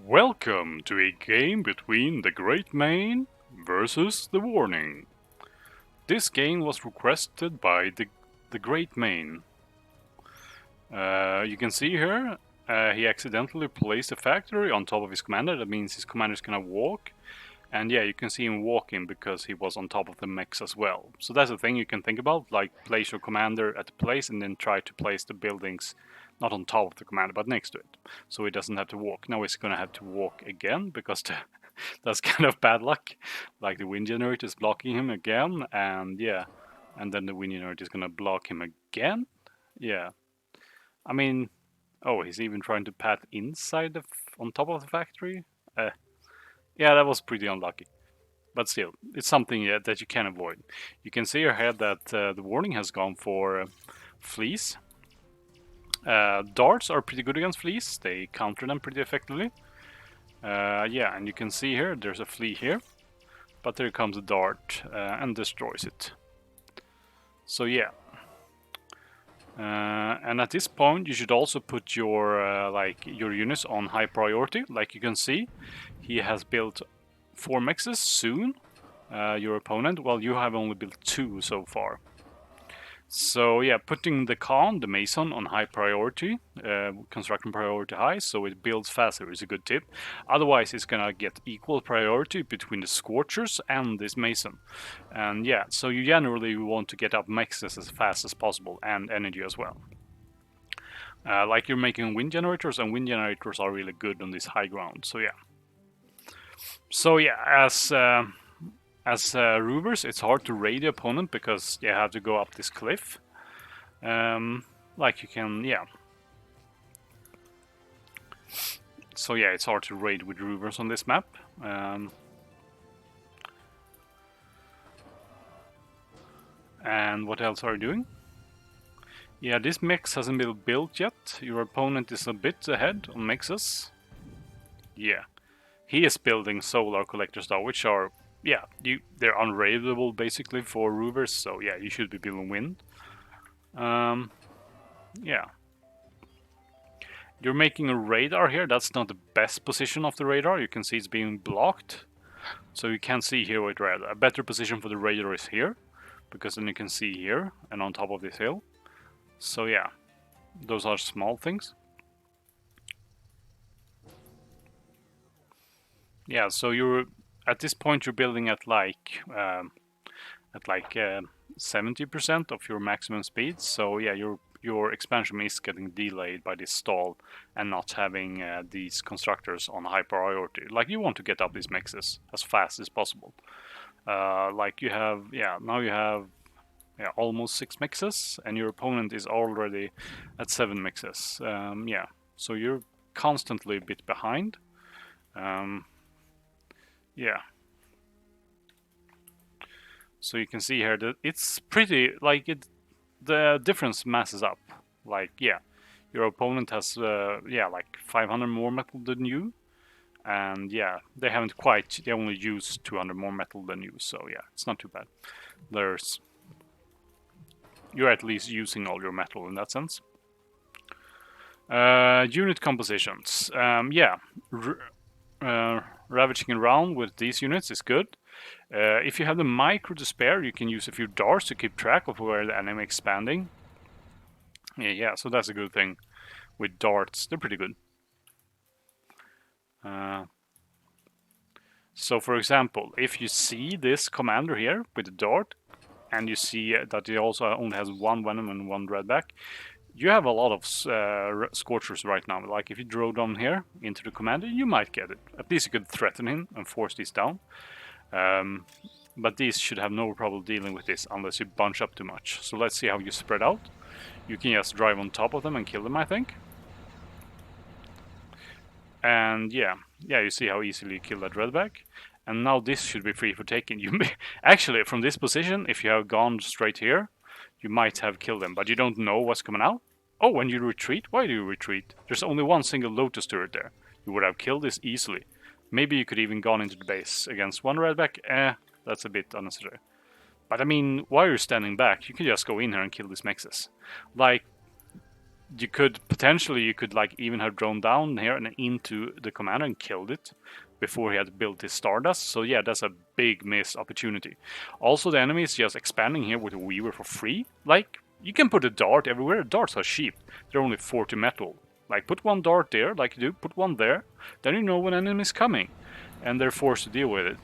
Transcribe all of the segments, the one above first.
Welcome to a game between the GreatMane versus TheWarning. This game was requested by the GreatMane. You can see here, he accidentally placed a factory on top of his commander. That means his commander's gonna walk. And yeah, you can see him walking because he was on top of the mechs as well. So that's the thing you can think about, like place your commander at the place and then try to place the buildings not on top of the commander but next to it. So he doesn't have to walk. Now he's gonna have to walk again because that's kind of bad luck. Like the wind generator is blocking him again, and yeah, and then the wind generator is gonna block him again. Yeah, I mean, oh, he's even trying to path inside on top of the factory. Yeah, that was pretty unlucky. But still, it's something that you can avoid. You can see ahead that the warning has gone for fleas. Darts are pretty good against fleas. They counter them pretty effectively. Yeah, and you can see here, there's a flea here. But there comes a dart and destroys it. So yeah. And at this point, you should also put your your units on high priority. Like you can see, he has built 4 mexes soon. Your opponent, well, you have only built 2 so far. So yeah, putting the Mason, on high priority, construction priority high, so it builds faster is a good tip. Otherwise, it's gonna get equal priority between the Scorchers and this Mason. And yeah, so you generally want to get up mexes as fast as possible, and energy as well. Like you're making wind generators, and wind generators are really good on this high ground, so yeah. So yeah, as Rubers, it's hard to raid the opponent because you have to go up this cliff. Like you can, yeah. So yeah, it's hard to raid with Rubers on this map. And what else are you doing? Yeah, this mix hasn't been built yet. Your opponent is a bit ahead on mixes. Yeah, he is building solar collectors now, which are, yeah, they're unraidable basically for Rubers. So yeah, you should be building wind. Yeah. You're making a radar here. That's not the best position of the radar. You can see it's being blocked. So you can't see here with red. A better position for the radar is here, because then you can see here and on top of this hill. So yeah, those are small things. Yeah, so you're at this point you're building at like 70% of your maximum speed. So yeah, your expansion is getting delayed by this stall and not having these constructors on high priority. Like you want to get up these mexes as fast as possible. Like you have, yeah, now you have almost 6 mixes, and your opponent is already at 7 mixes. Yeah, so you're constantly a bit behind. Yeah. So you can see here that it's pretty, like the difference masses up. Like, yeah, your opponent has, like 500 more metal than you. And yeah, they only used 200 more metal than you. So yeah, it's not too bad. You're at least using all your metal in that sense. Unit compositions. Yeah, ravaging around with these units is good. If you have the micro to spare, you can use a few darts to keep track of where the enemy is expanding. Yeah, so that's a good thing with darts. They're pretty good. So for example, if you see this commander here with the dart, and you see that he also only has 1 venom and 1 redback, you have a lot of Scorchers right now. Like if you draw down here into the commander, you might get it. At least you could threaten him and force these down. But these should have no problem dealing with this unless you bunch up too much. So let's see how you spread out. You can just drive on top of them and kill them, I think. And yeah, you see how easily you kill that redback. And now this should be free for taking. You may, actually, from this position, if you have gone straight here, you might have killed them, but you don't know what's coming out. Oh, when you retreat? Why do you retreat? There's only one single Lotus turret there. You would have killed this easily. Maybe you could even gone into the base against 1 redback. That's a bit unnecessary. But I mean, while you're standing back, you can just go in here and kill these mexes. Like, you could potentially, you could like even have drawn down here and into the commander and killed it before he had built his Stardust. So yeah, that's a big missed opportunity. Also, the enemy is just expanding here with a Weaver for free. Like, you can put a dart everywhere. Darts are cheap. They're only 40 metal. Like, put one dart there, like you do, put one there. Then you know when an enemy is coming. And they're forced to deal with it.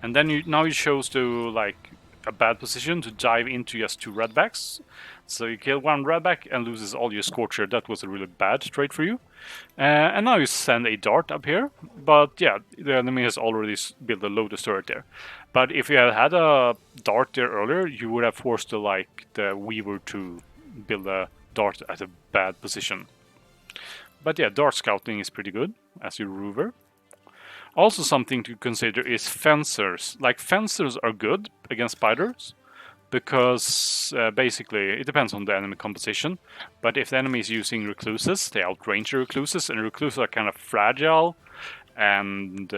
And then now you chose to, like, a bad position to dive into just 2 redbacks. So you kill 1 redback and loses all your Scorcher. That was a really bad trade for you. And now you send a dart up here. But yeah, the enemy has already built a Lotus turret there. But if you had a dart there earlier, you would have forced the Weaver to build a dart at a bad position. But yeah, dart scouting is pretty good as your rover. Also, something to consider is fencers. Like, fencers are good against spiders because basically it depends on the enemy composition. But if the enemy is using recluses, they outrange the recluses, and recluses are kind of fragile and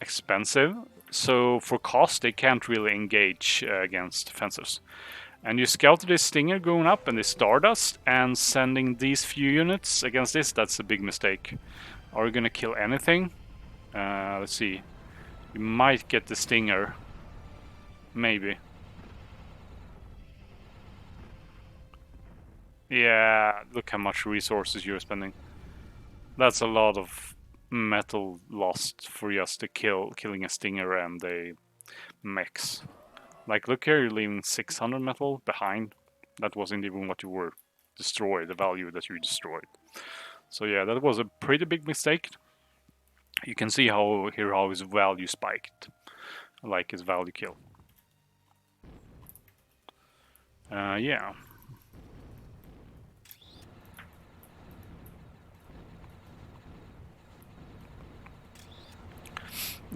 expensive. So for cost, they can't really engage against fencers. And you scouted this Stinger going up and this Stardust, and sending these few units against this, that's a big mistake. Are you gonna kill anything? Let's see. You might get the Stinger. Maybe. Yeah, look how much resources you're spending. That's a lot of metal lost for just to killing a Stinger and a mechs. Like, look here, you're leaving 600 metal behind. That wasn't even what you were destroyed, the value that you destroyed. So yeah, that was a pretty big mistake. You can see how his value spiked, like his value kill. Yeah.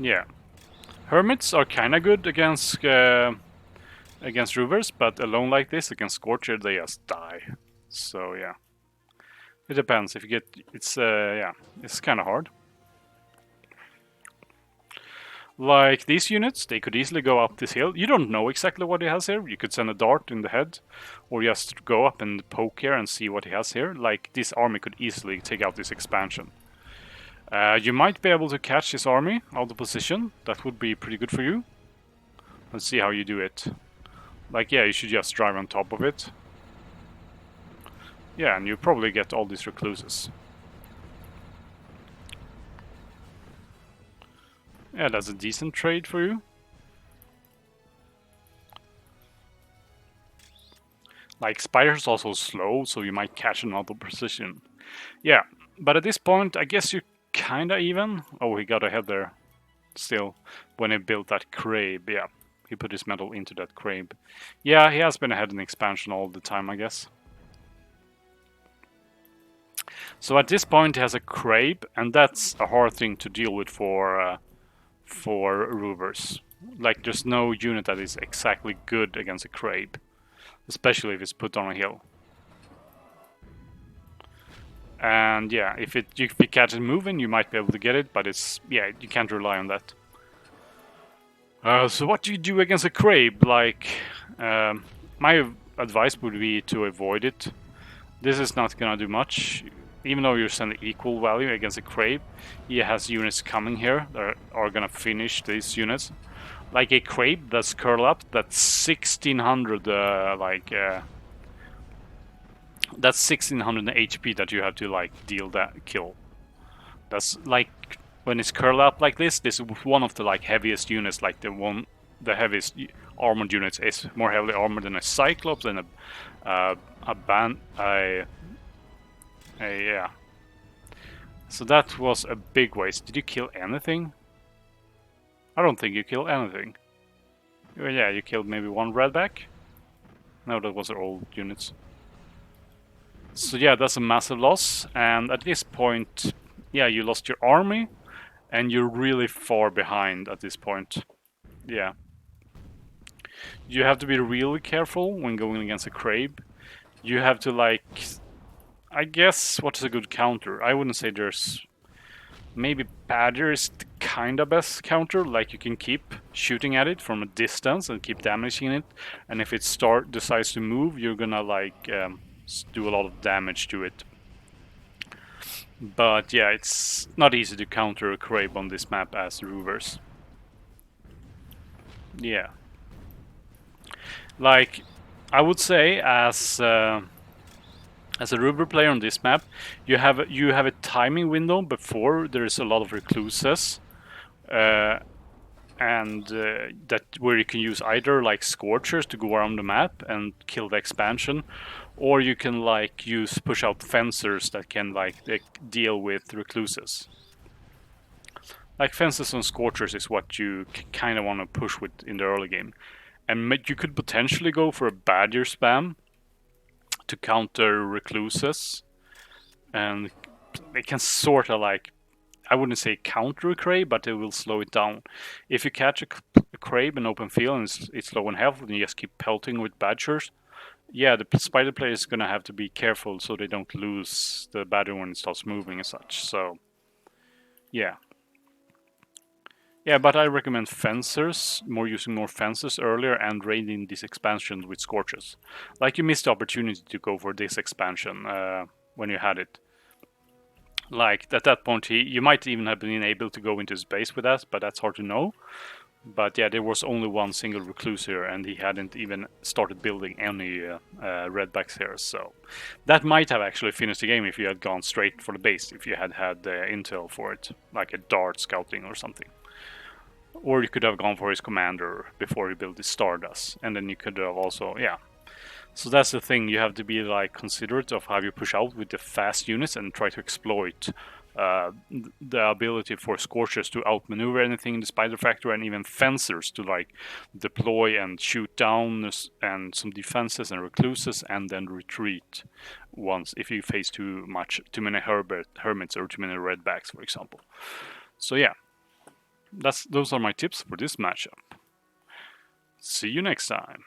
Yeah. Hermits are kinda good against rovers, but alone like this against Scorcher they just die. So yeah. It depends. If you get it's kinda hard. Like these units, they could easily go up this hill. You don't know exactly what he has here. You could send a dart in the head, or just go up and poke here and see what he has here. Like, this army could easily take out this expansion. You might be able to catch this army out of position. That would be pretty good for you. Let's see how you do it. Like, yeah, you should just drive on top of it. Yeah, and you probably get all these recluses. Yeah, that's a decent trade for you. Like, Spider's also slow, so you might catch another position. Yeah, but at this point, I guess you're kinda even. Oh, he got ahead there. Still, when he built that crab, yeah. He put his metal into that crab. Yeah, he has been ahead in expansion all the time, I guess. So at this point, he has a crab, and that's a hard thing to deal with for rovers. Like, there's no unit that is exactly good against a crab, especially if it's put on a hill. And yeah, if you catch it moving, you might be able to get it, but you can't rely on that. So what do you do against a crab? Like, my advice would be to avoid it. This is not gonna do much. Even though you're sending equal value against a crab, he has units coming here that are gonna finish these units. Like a crab that's curled up, that's 1600 that's 1600 HP that you have to like deal that kill. That's like, when it's curled up like this is one of the like heaviest units, like the heaviest armored units is more heavily armored than a Cyclops and yeah. So that was a big waste. Did you kill anything? I don't think you killed anything. Yeah, you killed maybe one redback. No, that was all units. So yeah, that's a massive loss. And at this point, yeah, you lost your army, and you're really far behind at this point. Yeah. You have to be really careful when going against a crab. You have to, like, I guess, what's a good counter? I wouldn't say there's... Maybe Badger is kinda best counter. Like you can keep shooting at it from a distance and keep damaging it, and if it decides to move, you're gonna like do a lot of damage to it. But yeah, it's not easy to counter a Crab on this map as Roovers. Yeah, like I would say as a Roover player on this map, you have a timing window before there's a lot of recluses. And that where you can use either like scorchers to go around the map and kill the expansion, or you can like use push out fencers that can like deal with recluses. Like fences and scorchers is what you kind of want to push with in the early game, and you could potentially go for a badger spam to counter recluses, and they can sort of like, I wouldn't say counter a Crab, but it will slow it down. If you catch a Crab in open field and it's low in health, and you just keep pelting with badgers, yeah, the spider player is gonna have to be careful so they don't lose the badger when it starts moving and such. So, yeah. Yeah, but I recommend fencers, using more fences earlier and raiding these expansions with scorches. Like you missed the opportunity to go for this expansion when you had it. Like at that point, you might even have been able to go into his base with that, but that's hard to know. But yeah, there was only one single recluse here, and he hadn't even started building any redbacks here. So that might have actually finished the game if you had gone straight for the base, if you had had intel for it, like a dart scouting or something. Or you could have gone for his commander before you built his Stardust, and then you could have also, yeah. So that's the thing, you have to be like considerate of how you push out with the fast units and try to exploit the ability for Scorchers to outmaneuver anything in the Spider Factory, and even Fencers to like deploy and shoot down and some defenses and recluses, and then retreat once if you face too many hermits or too many redbacks, for example. So yeah, those are my tips for this matchup. See you next time.